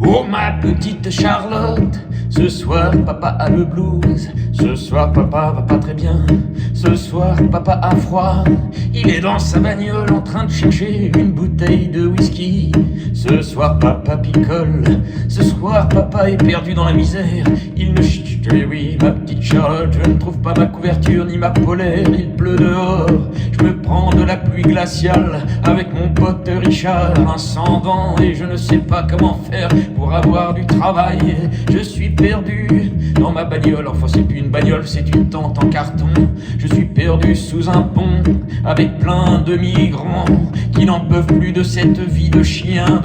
Oh ma petite Charlotte, ce soir papa a le blues. Ce soir papa va pas très bien. Ce soir papa a froid. Il est dans sa bagnole en train de chercher une bouteille de whisky. Ce soir papa picole. Ce soir papa est perdu dans la misère. Il ne chut, oui ma petite Charlotte, je ne trouve pas ma couverture ni ma polaire. Il pleut dehors, je me prends de la pluie glaciale avec mon pote Richard, un sans vent, et je ne sais pas comment faire pour avoir du travail. Je suis perdu dans ma bagnole, enfin c'est plus une bagnole, c'est une tente en carton. Je suis perdu sous un pont avec plein de migrants qui n'en peuvent plus de cette vie de chien,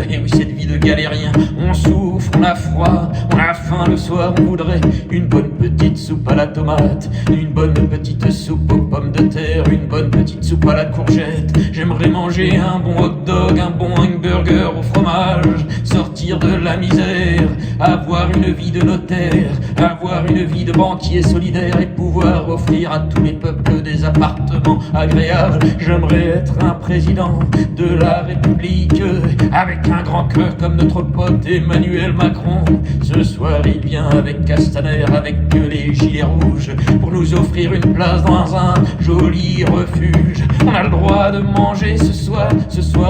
et oui, cette vie de galérien. On souffre, on a froid, on a faim le soir, on voudrait une bonne petite soupe à la tomate, une bonne petite soupe aux pommes de terre, une bonne petite soupe à la courgette. J'aimerais manger un bon hot dog, un bon hamburger au fromage, sortir de la misère, avoir une vie de notaire, avoir une vie de banquier solidaire et pouvoir offrir à tous les peuples des appartements agréables. J'aimerais être un président de la République avec un grand cœur comme notre pote Emmanuel Macron. Ce soir il vient avec Castaner, avec les gilets rouges, pour nous offrir une place dans un joli refuge. On a le droit de manger ce soir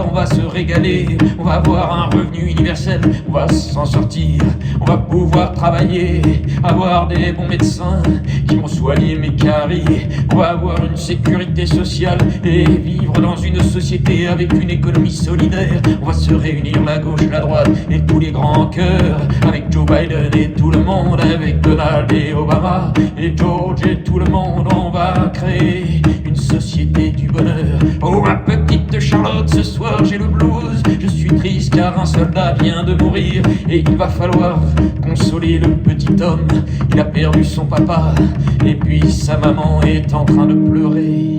on va se régaler, on va avoir un revenu universel, on va s'en sortir, on va pouvoir travailler, avoir des bons médecins qui vont soigner mes caries, on va avoir une sécurité sociale et vivre dans une société avec une économie solidaire. On va se réunir la gauche, la droite et tous les grands cœurs, avec Joe Biden et tout le monde, avec Donald et Obama et George et tout le monde. On va créer une société du bonheur. Oh ma petite Charlotte, ce soir j'ai le blues. Je suis triste car un soldat vient de mourir et il va falloir consoler le petit homme. Il a perdu son papa et puis sa maman est en train de pleurer.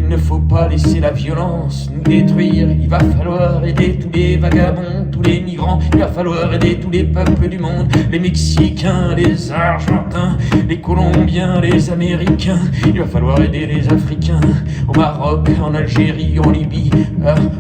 Il ne faut pas laisser la violence nous détruire. Il va falloir aider tous les vagabonds, tous les migrants. Il va falloir aider tous les peuples du monde, les Mexicains, les Argentins, les Colombiens, les Américains. Il va falloir aider les Africains, au Maroc, en Algérie, en Libye,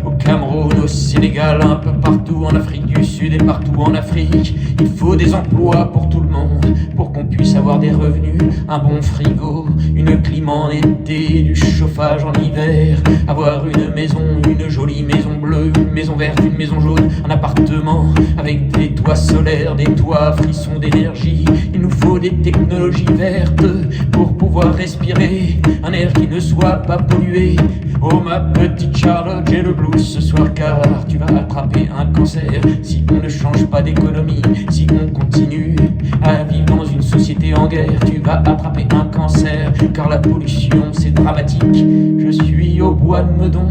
au Cameroun, au Sénégal, un peu partout en Afrique du Sud et partout en Afrique. Il faut des emplois pour tout le monde, pour qu'on puisse avoir des revenus, un bon frigo, une clim en été, du chauffage en hiver, avoir une maison, une jolie maison bleue, une maison verte, une maison jaune, un appartement avec des toits solaires, des toits frissons d'énergie. Il nous faut des technologies vertes pour pouvoir respirer un air qui ne soit pas pollué. Oh ma petite Charlotte, j'ai le blues ce soir car tu vas attraper un cancer si on ne change pas d'économie, si on continue à vivre dans une société en guerre. Tu vas attraper un cancer car la pollution c'est dramatique. Je suis au bois de Meudon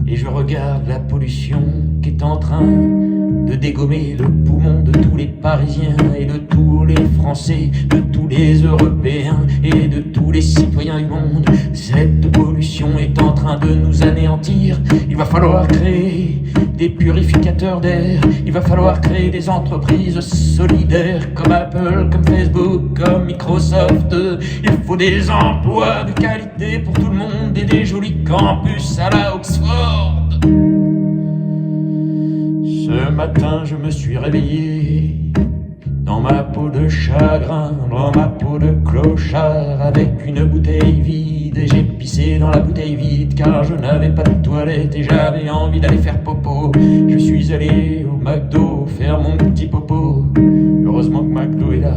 et je regarde la pollution qui est en train de dégommer le poumon de tous les Parisiens et de tous les Français, de tous les Européens et de tous les citoyens du monde. Cette pollution est en train de nous anéantir. Il va falloir créer des purificateurs d'air. Il va falloir créer des entreprises solidaires comme Apple, comme Facebook, comme Microsoft. Il faut des emplois de qualité pour tout le monde et des jolis campus à la Oxford. Ce matin je me suis réveillé dans ma peau de chagrin, dans ma peau de clochard, avec une bouteille vide, et j'ai pissé dans la bouteille vide car je n'avais pas de toilette et j'avais envie d'aller faire popo. Je suis allé au McDo faire mon petit popo. Heureusement que McDo est là.